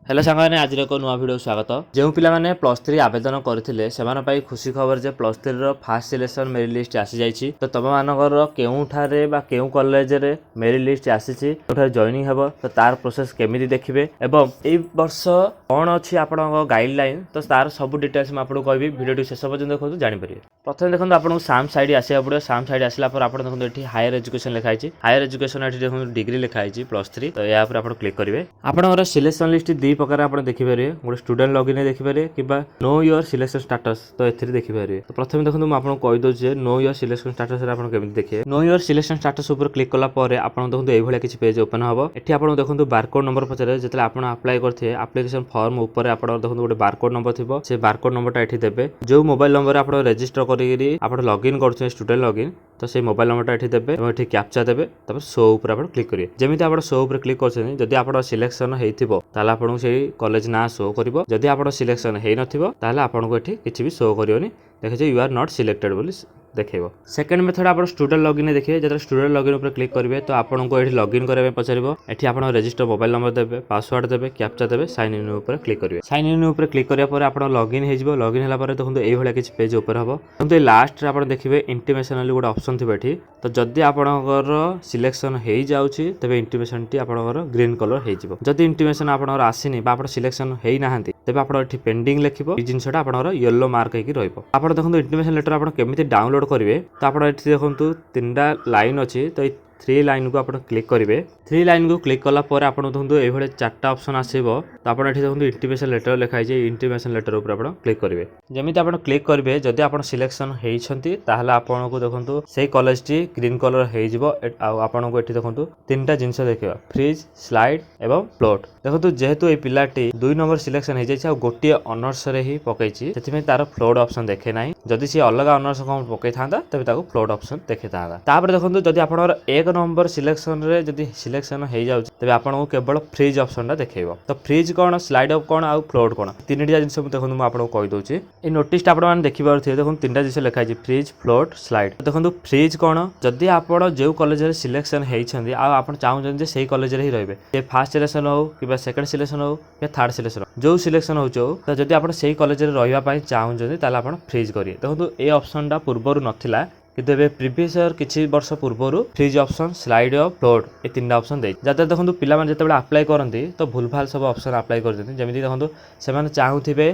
Hello सांगने आज एक नुआ भिडियो स्वागत। जो पिलाने +3 आवेदन करते से खुशी खबर जे +3 फास्ट सिलेक्शन मेरिट लिस्ट आसी जाइए। तो तुम मानकर केउठारे बा केउ कॉलेज रे मेरिट लिस्ट आसी जॉइनिंग हेबो तो तार प्रोसेस केमिति देखिबे एवं ए वर्ष कौन अच्छी आपन गाइडलाइन तो तार सब डिटेल्स मैं आपको कहबी। वीडियो शेष पर्यंत देखो जानि परिबे। प्रथम देखो आपको साम साइड आसिया पड़ो। साम साइड आसला पर आप देखो ये हायर एजुकेशन लिखाई। हायर एजुकेशन ये देखो डिग्री लिखाई +3। तो या पर आप क्लिक करेंगे। आपन सिलेक्शन लिस्ट दी प्रकार आप देखिपारे। गोटे स्टूडेंट लॉगिन देखिपारे कि नो योर सिलेक्शन स्टेटस तो एथिरे देखिपारे। तो प्रथम देखो मैं आपको कहि दउछे नो योर सिलेक्शन स्टेटस रे आपन केमिति देखिए। नो योर सिलेक्शन स्टेटस ऊपर क्लिक कला पर आपन देखो एई भलिया किछि पेज ओपन हबो। एठी आपन देखो बारकोड नंबर पचरे जेतले आपन अप्लाई करथे एप्लीकेशन फॉर्म ऊपर आपन देखो गोटे बारकोड नंबर थिबो। से बारकोड नंबरटा एठी देबे। जो मोबाइल नंबर आपन रजिस्टर करिगिरी आपन लॉगिन करछे स्टूडेंट लॉगिन तो से मोबाइल नंबरटा एठी देबे और एठी कैप्चा देबे। तब शो ऊपर आपन क्लिक करिए। जेमिति आपन शो ऊपर क्लिक करछन जदि आपन सिलेक्शन हेइथिबो ताला आपन सेही कॉलेज ना शो करिवो। जदि आपन सिलेक्शन हेइ नथिबो ताले आपन को एठी किछि भी शो करियोनी। देखिए यू आर नॉट सिलेक्टेड बोली देखो। सेकेंड मेथड आप स्टूडेंट लॉगिन देखिए। जब स्टूडेंट लॉगिन ऊपर क्लिक करेंगे तो आपको ये लॉगिन करने पचार। एठी आप रजिस्टर मोबाइल नंबर देवे, पासवर्ड देवे, कैप्चा देवे, साइन इन ऊपर क्लिक करेंगे। साइन इन ऊपर क्लिक करा आप लॉगिन हो। लॉगिन होला देखो ये किसी पेज ऊपर हम देखो लास्ट आप देखिए इंटिमेशन गोटे ऑप्शन थी एठी। तो जदि आपणकर सिलेक्शन हो जाऊँगी तेज इंटिमेशन टी आपणकर ग्रीन कलर हो। जदि इंटिमेशन आपणकर आसीनी आप सिलेक्शन हो ना तेज आप पेंडिंग लिखिबो। ये जिनसटा आपणकर येलो मार्क होकर रहिबो। आप देखो इंटिमेशन लेटर आप केमिति डाउनलोड करेंगे। तो आप देखो 3टा लाइन अच्छी। तो 3 लाइन को आप क्लिक करेंगे। 3 लाइन को क्लिक कला पर आप देखो ये 4टा ऑप्शन आसो। तो आप देखो इंटिमेशन लेटर लिखाई। इंटिमेशन लेटर ऊपर आप क्लिक करेंगे। जमी आप क्लिक करेंगे जदि आप सिलेक्शन होती आपन को देखो से कॉलेज टी ग्रीन कलर होपन को ये देखो 3टा जिनस देखा फ्रिज स्लाइड एवं फ्लोट। देखो जेहेतु ये पिलाटी 2 नंबर सिलेक्शन हो जाए गोटे ऑनर्स रे ही पकई से तार फ्लोट ऑप्शन देखे ना। जदि सी अलग ऑनर्स कौन पकई था तेज फ्लोट ऑप्शन देखी था। देखो जदि आप 1 नंबर सिलेक्शन रे जदि सिलेक्शन हो जाए तेज आपको केवल फ्रिज ऑप्शन टा देखो। तो फ्रिज कौन स्लाइड अप कौन आउ फ्लोट कौन 3टा जिन देखो मुझे आपको कहीदे। ये नोटिस आप देखिए देखो 3टा जिन लिखाई फ्रिज फ्लोट स्लाइड। देखो फ्रिज कौन जदि आप जो कॉलेज सिलेक्शन होती आप चाहते से कॉलेज ही रे फास्ट सिलेक्शन हो कि सेकंड सिलेक्शन हो या थर्ड सिलेक्शन जो सिलेक्शन हो तो जदि आप कॉलेज रही चाहते आप फ्रिज करिए। देखो ये ऑप्शन टा पूर्वर नाला किंतु प्रीवियस ईयर किछि वर्ष पूर्व fridge option slide of float ये 3टा ऑप्शन दे जाते देखो पिला जिते अप्लाई करती तो भूलभाल सब ऑप्शन अप्लाई कर जमी देखो से चाहूबे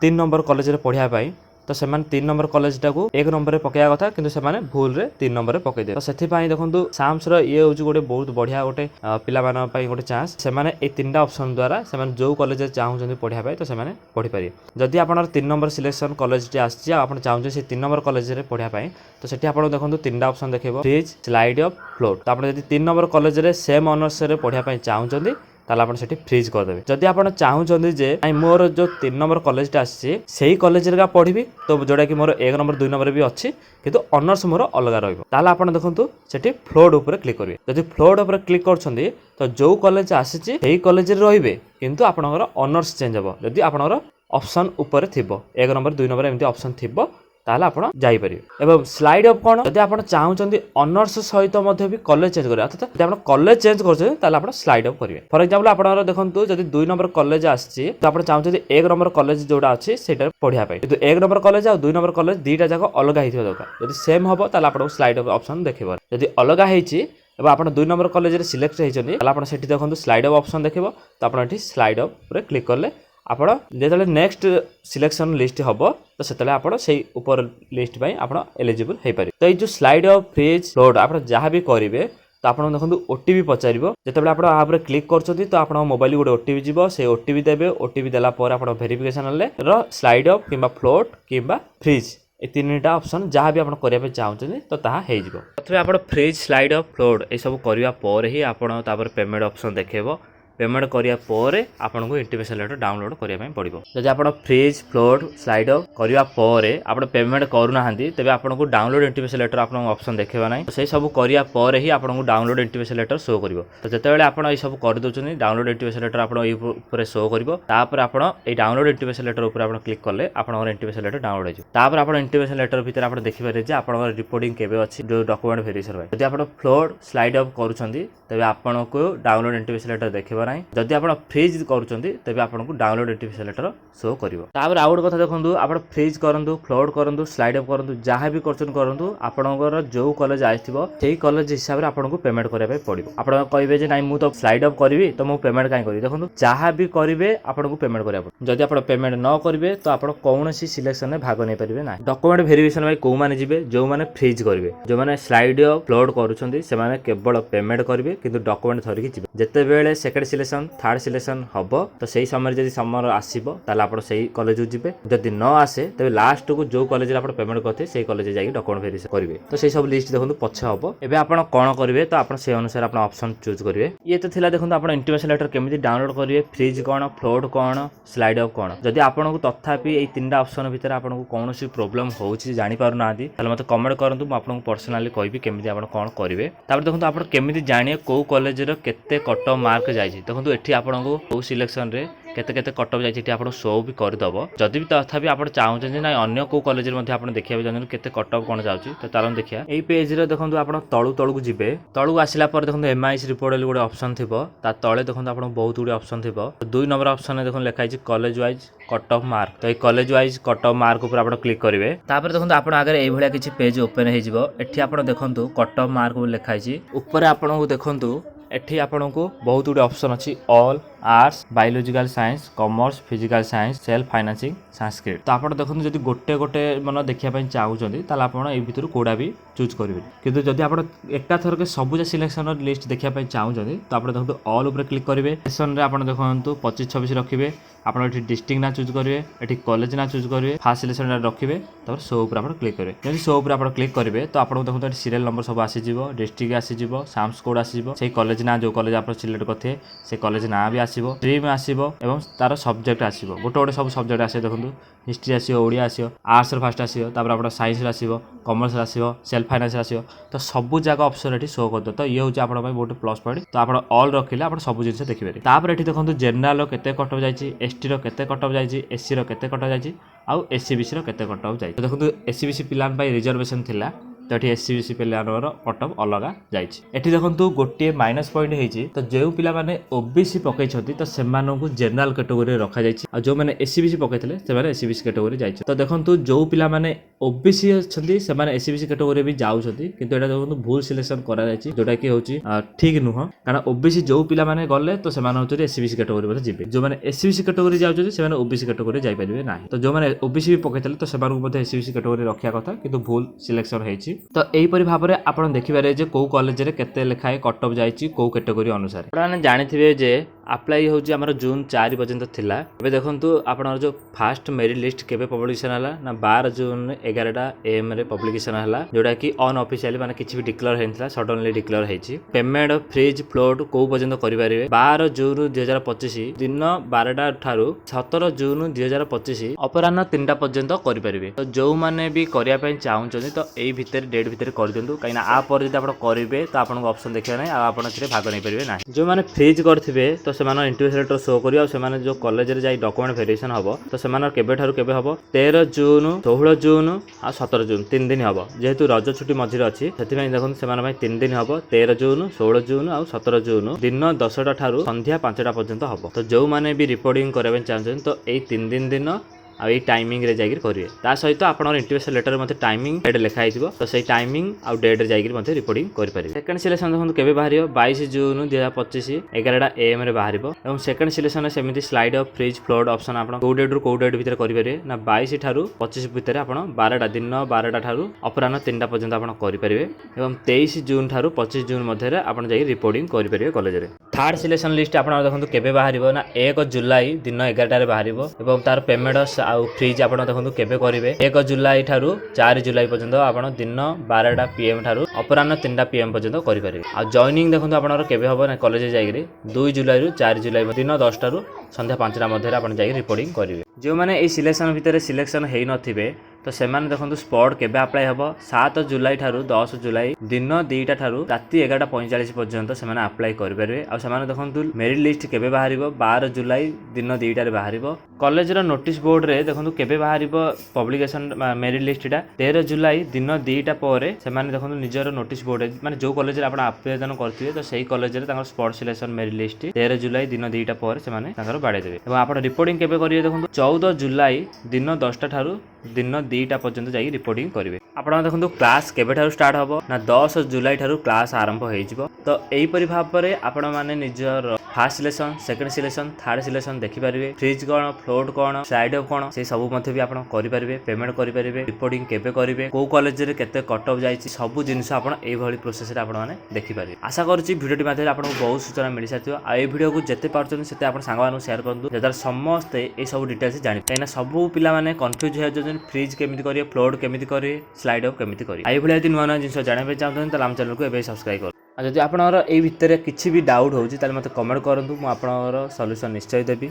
3 नंबर कॉलेज रे पढ़ाई तो से 3 नंबर कॉलेज टाक 1 नंबर पकड़ा कथा किंतु से भूल रे 3 नंबर पकई दे। तो से देखो साम्स ये हूँ गोटे बहुत बढ़िया गोटे पिला गोटे चांस से 3टा ऑप्शन द्वारा से जो कॉलेज चाहते पढ़ाई तो से पढ़ी पारे। जदि आप 3 नंबर सिलेक्शन कॉलेज टे आसी आप चाहते से 3 नंबर कॉलेज रे पढ़ाई तो से देखो 3टा ऑप्शन देखो फ्रिज स्लाइड ऑफ फ्लोट। तो आप 3 नंबर कॉलेज रे सेम ऑनर्स रे पढ़ाई चाहते ताला आपण सेठी फ्रीज कर देबे। जदि आपण चाहउछन्ती जे मोर जो 3 नंबर कॉलेज टा आसी सेही कॉलेज रे का पढ़िबी तो जोडा कि मोर 1 नंबर 2 नंबर भी अछि किंतु ऑनर्स मोर अलग रहइबो ताला आपण देखंतु सेठी फ्लोट ऊपर क्लिक करिवे। जदि फ्लोट ऊपर क्लिक करछन्ती तो जो कॉलेज आसी सेही कॉलेज रे रहिबे किंतु आपणकर ऑनर्स चेंज हबो। जदि आपणकर ऑप्शन ऊपर थिबो 1 नंबर 2 नंबर एमती ऑप्शन थिबो ताला आपण जाई परिबे। एवं स्लाइड अप कोन जदि आपण चाहउछन्ती ऑनर्स सहित मध्ये भी कॉलेज चेंज करिया अर्थात जदि आपण कॉलेज चेंज करछे ताला आपण स्लाइड अप करिवे। फॉर एग्जांपल आपण देखंतु जदि 2 नंबर कॉलेज आछि तो आपण चाहउछन्ती 1 नंबर कॉलेज जोडा अछि सेटा पढिया पाई किंतु 1 नंबर कॉलेज आ 2 नंबर कॉलेज दीटा जाको अलग हिथिबा दरकार। जदि सेम हबो ताला आपण स्लाइड अप ऑप्शन देखिबो। जदि अलग हेछि एबा आपण 2 नंबर कॉलेज रे सिलेक्ट हेछन्ती ताला आपण सेठी देखंतु स्लाइड अप ऑप्शन देखिबो। तो आपण एठी स्लाइड अप रे क्लिक करले आपण जेतले नेक्स्ट सिलेक्शन लिस्ट हबो तो सेतले आपण सेही ऊपर लिस्ट पई आपण एलिजिबल हे पारे। तो ये जो स्लाइड ऑफ फ्रिज फ्लोट आपण जहां भी करिवे तो आपण देखंतु ओटीपी पचारिबो। जेतबे आपण आ ऊपर क्लिक करछथि तो आपण मोबाइल गोटे ओटीपी जिवो से ओटीपी देबे। ओटीपी देला पर आपण वेरिफिकेशन ले रो स्लाइड ऑफ किबा फ्लोट किबा फ्रिज ए 3टा ऑप्शन जहां भी आपण करिया पे चाहउछथि तो ताहा हे जिवो। तथबे आपण फ्रिज स्लाइड ऑफ फ्लोट ए सब करिया पर ही आपण तापर पेमेंट ऑप्शन देखेबो। पेमेंट करिया पर आपन को इंटिमेशन लेटर डाउनलोड करिया पई पड़िबो। जदि आपन फ्रिज फ्लोट स्लाइड अप करिया पर आपन पेमेंट करू नाहंती तबे आपन को डाउनलोड इंटिमेशन लेटर आपन ऑप्शन देखेबा नै। से सब करिया पर ही आपन को डाउनलोड इंटिमेशन लेटर शो करिवो। तो जतेबेले आपन ए सब कर दोछनी डाउनलोड इंटिमेशन लेटर आपन ए ऊपर शो करिवो। तापर आपन ए डाउनलोड इंटिमेशन लेटर ऊपर आपन क्लिक करले आपन इंटिमेशन लेटर डाउनलोड हो। तापर आपन इंटिमेशन लेटर भीतर आपन देखि पारे जे आपन रिपोर्टिंग केबे अछि जो डॉक्यूमेंट वेरिफिकेशन भाई। जदि आपन फ्लोट स्लाइड अप करूछंती तबे आपन को डाउनलोड इंटिमेशन लेटर देखिबा ना जदि आप फ्रीज करुँच तेज आपको डाउनलोड नोटिफिकेशन लेटर शो कर आउ गोटे कथा देखो आप फ्रीज करूँ फ्लोट करूँ स्लाइड अप करूँ जहाँ भी करूँ आपंकर जो कॉलेज आसो से कॉलेज हिसाब से आपको पेमेंट करने पड़ो आप कहे ना मुझे तो स्लाइड अप करी तो मुझे पेमेंट कहीं करी देखो जहाँ भी करेंगे आपको पेमेंट करा पड़ो जदि आप पेमेंट न करेंगे तो आप कौन सिलेक्शन में भाग नहीं पारे ना डॉक्यूमेंट वेरिफिकेशन भाई कौ मैंने जी जो मैंने फ्रीज करेंगे जो मैंने स्लाइड अपलोड करुँच केवल पेमेंट करेंगे कि डॉक्यूमेंट धरिकी जी जिते बेले सेकेंड सिलेक्शन थर्ड सिलेक्शन हम तो सही समय जब समय आसो आप कॉलेज को जी जदि न आसे तेज लास्ट को जो कॉलेज आप पेमेंट करते से कॉलेज जाकर डॉक्यूमेंट वेरिफिकेशन करेंगे तो सही सब लिस्ट देखो पछे हम एवं आप कौन करेंगे तो आप से अनुसार आप ऑप्शन चूज करेंगे ये तो थिला देखो आप इंटिमेशन लेटर केमी डाउनलोड करेंगे फ्रीज कौन फ्लोट कौन स्लाइड अप कौन जदि आपको तथापि ये 3टा ऑप्शन भितर आपको कौन प्रोब्लेम होची जानि पारु नांती ताले मते कमेंट करंतु मु आपको पर्सनली कहबी केमिति आपण कोन करिवे तापर देखंतु आपण केमिति जानिए को कॉलेज रो केते कट ऑफ मार्क जायछि देखंतु एठी आपनको को सिलेक्शन रे केते केते कट ऑफ जायछि एठी आपण शो भी कर दबो जदि भी तथापि आपण चाहउछन जे ना अन्य को कॉलेज रे मध्ये आपण देखिया जानन केते कट ऑफ कोन जाउछि तो तारन देखिया एई पेज रे देखंतु आपण तळु तळु को जिवे तळु आसिला पर देखंतु एमआईसी रिपोर्ट ले गोटे ऑप्शन थिबो ता तळे देखंतु आपण बहुत गुडी ऑप्शन थिबो 2 नंबर ऑप्शन रे देखन लिखाइ छि college wise cut off mark तो ये college wise cut off mark ऊपर आप क्लिक करेंगे तापर देखो आप आगे ये किसी पेज ओपन हो देखो कट ऑफ मार्क लिखाई ऊपर आपको देखो एठी आपन को बहुत गुड ऑप्शन अच्छी all arts biological science commerce physical science self financing Sanskrit तो आप देखो जब गोटे गोटे मन देखा चाहूँगी आप भर कौड़ा भी चूज करेंगे किंतु जब आप एका थरक सबुजा सिलेक्शन लिस्ट देखा चाहूँगी तो आप देखो ऑल उपर क्लिक करेंगे सेक्शन आप देखो 25-26 रखिए आप डिस्ट्रिक्ट ना चूज करेंगे ये कॉलेज ना चूज करेंगे फास्ट सिलेक्शन रखिए तब शो उपर आप क्लिक करेंगे जब शो उपर आप क्लिक करेंगे तो आपको देखो सीरियल नंबर सब आसीज डिस्ट्रिक्ट आसीज साम्स कोड आसीज से कॉलेज ना जो कॉलेज आप सिलेक्ट करते से कॉलेज ना भी आसीबो स्ट्रीम आसीबो एवं तार सब्जेक्ट आसीबो गोटे गोटे सब सब्जेक्ट आसे देखो हिस्ट्री आसीबो ओडिया आसीबो आर्ट्स फास्ट आसीबो तापर आप साइंस आसीबो कॉमर्स आसीबो सेल्फ फाइनेंस आसीबो तो सब जगह ऑप्शन एठी शो कर दो तो ये होची आपण पय बहुत प्लस पॉइंट तो आप ऑल रखिले आप सब जिनिस देखि पारे तापर एठी देखो जनरल केते कट ऑफ जाईची एसटी रो केते कट ऑफ जाईची एससी रो केते कट ऑफ जाईची आउ एससीबीसी रो केते कट ऑफ जाईची देखो एससीबीसी पिलान पय रिजर्वेशन थिला तो ये एससीबीसी पिलानर कट ऑफ अलग जाईची एठी देखंतु गोटे माइनस पॉइंट हेची तो जो पिला माने ओबीसी पकै छथि तो सेमानन को जनरल कैटेगरी रखा जाईची आ जो माने एससीबीसी पकैथिले से माने एससीबीसी कैटेगरी जाईची तो देखंतु जो पिला माने ओबीसी छथि से माने एससीबीसी कैटेगरी भी जाउ छथि किंतु एटा देखंतु भूल सिलेक्शन करा जाईची जोटा कि होची ठीक नुह कारण ओबीसी जो पिला माने गले तो सेमान होची एससीबीसी कैटेगरी मध्ये जिबे जो माने एससीबीसी कैटेगरी जाउ छथि से माने ओबीसी कैटेगरी जाई परिबे नाही तो जो माने ओबीसी भी पकैथिले तो सेमान को मध्ये एससीबीसी कैटेगरी रखिया कथा किंतु भूल सिलेक्शन हेची तो एहीपरि भाव में आप देखिपारे जे कौ कॉलेज रे केते लेखाए कट ऑफ जाइछि कौ कैटेगरी अनुसार आपने जानिथिबे जे अप्लाई होउछि हमर जून 4 पर्यंत थिला एबे देखंतु आपनर जो फास्ट मेरिट लिस्ट केबे पब्लिकेशन हला ना 12 जून 11टा एम रे पब्लिकेशन हला जोटा कि अनऑफिशियली माने किछि भी डिक्लेयर हेनथला सडनली डिक्लेयर हेछि पेमेंट फ्रीज फ्लोट कौ पर्यंत करि पारिबे 12 जून 2025 दिन 12टा ठारू 17 जून 2025 अपराह्न 3टा पर्यंत करि पारिबे तो जो माने भी करिया पय चाहउछथि तो एई भितर डेट भितर कर दियंतु काइना आ पर जदि आपण करिवे तो आपनको ऑप्शन देखिया नै आ आपण एथिरे भाग नै परिबे नै जो माने फ्रीज करथिबे तो सेमानो इंटरव्यू लेटर शो करियो आ सेमाने जो कॉलेज रे जाई डॉक्यूमेंट वेरिफिकेशन हबो तो सेमानो केबे ठारू केबे हबो 13 जून 16 जून आ 17 जून 3 दिन हबो जेहेतु रज छुट्टी मझिर अछि सेति पय देखन सेमानो भाई 3 दिन हबो 13 जून 16 जून आ 17 जून दिन 10टा ठारू संध्या 5टा पर्यंत हबो तो जो माने भी रिपोर्टिंग करबे चाहछन तो एई 3 दिन आ टाइमिंग रे जागिर करिवे ता सहित आपन इंटरव्यू लेटर मध्ये टाइमिंग डेट लिखा हिजबो तो सेही टाइमिंग आ डेट रे जागिर मध्ये रिपोर्टिंग करि परिबे सेकंड सिलेक्शन देखन केबे बाहरियो 22 जून 2025 11टा एम रे बाहरिबो एवं सेकंड सिलेक्शन सेमिति slide of freeze float option आपन को डेट रो को डेट भीतर करि परिबे ना 22 ठारू 25 भीतर आपन 12टा दिन 12टा ठारू अपराह्न 3टा पर्यंत आपन करि परिबे एवं 23 जून ठारू 25 जून मध्ये रे आपन जाई रिपोर्टिंग करि परिबे कॉलेज रे थर्ड सिलेक्शन लिस्ट आपन देखन केबे बाहरिबो ना 1 जुलाई दिन 11टा रे बाहरिबो एवं तार पेमेंट आउ फ्रीज आप देखो केबे करेंगे 1 जुलाई ठारू 4 जुलाई पर्यंत आप दिन 12टा पीएम ठारू अपराह्न 3टा पीएम पर्यंत करेंगे आ जॉइनिंग देखो आप केबे हम ना कॉलेज जाइए 2 जुलाई रु 4 जुलाई दिन 10टा रु संध्या 5टा मध्य आप जाइए रिपोर्टिंग करेंगे जो मैंने ये सिलेक्शन भितर सिलेक्शन हो नथिबे तो सेमाने देखंतु स्पॉट केबे अप्लाई हबो 7 जुलाई ठारू 10 जुलाई दिन 2टा ठारू राति 11:45 पर्यंत सेमाने अप्लाई करि परिबे। आ सेमाने देखंतु मेरिट लिस्ट केबे बाहरिबो 12 जुलाई दिन 2टा रे बाहरिबो। कॉलेज रो नोटिस बोर्ड रे देखंतु केबे बाहरिबो पब्लिकेशन मेरिट लिस्टटा 13 जुलाई दिन 2टा परे सेमाने देखंतु निजर नोटिस बोर्ड माने जो कॉलेज रे आपण आवेदन करथिबे तो सेही कॉलेज रे तांकर स्पॉट सिलेक्शन मेरिट लिस्ट 13 जुलाई दिन 2टा परे सेमाने तांकर बाडे देबे। एवं आपण रिपोर्टिंग केबे करिवे देखंतु 14 जुलाई दिन 10टा ठारू दिन 2टा पर्यंत जाई रिपोर्टिंग करिवे। आपण देखंतु क्लास केबे ठारू स्टार्ट हबो ना 10 जुलाई ठारू क्लास आरंभ होई जिवो। तो एई परि भाव रे आपण माने निजर first selection second selection third selection देखि परिवे। फ्रीज कोन फ्लोट कोन साइड ऑफ कोन से सब मध्ये भी आपण करि परिवे पेमेंट करि परिवे रिपोर्टिंग केबे करिवे को कॉलेज रे केते कट ऑफ जाईची सब जिंस आपण एई भली प्रोसेस रे आपण माने देखि परिवे। आशा करछि वीडियो टी माध्यम आपण बहुत सूचना मिलि साथियो। आ एई वीडियो को जते पारछन सेते आपण संग मानु शेयर करदु जदार समस्त ए सब डिटेल्स जानि काइना सब पिला माने कंफ्यूज हे जन फ्रीज केमिति करिवे फ्लोट केमिति करिवे स्लाइड ऑफ केमिति करिवे। आइ भली यदि नुवा नुवा जिंस जानिबे चाहतन त आम चैनल को एबे सब्सक्राइब कर। आ जदि आपनर एई भितरे किछि भी डाउट होउची ताले मते कमेंट करंतु मु आपनर सॉल्यूशन निश्चय देबी।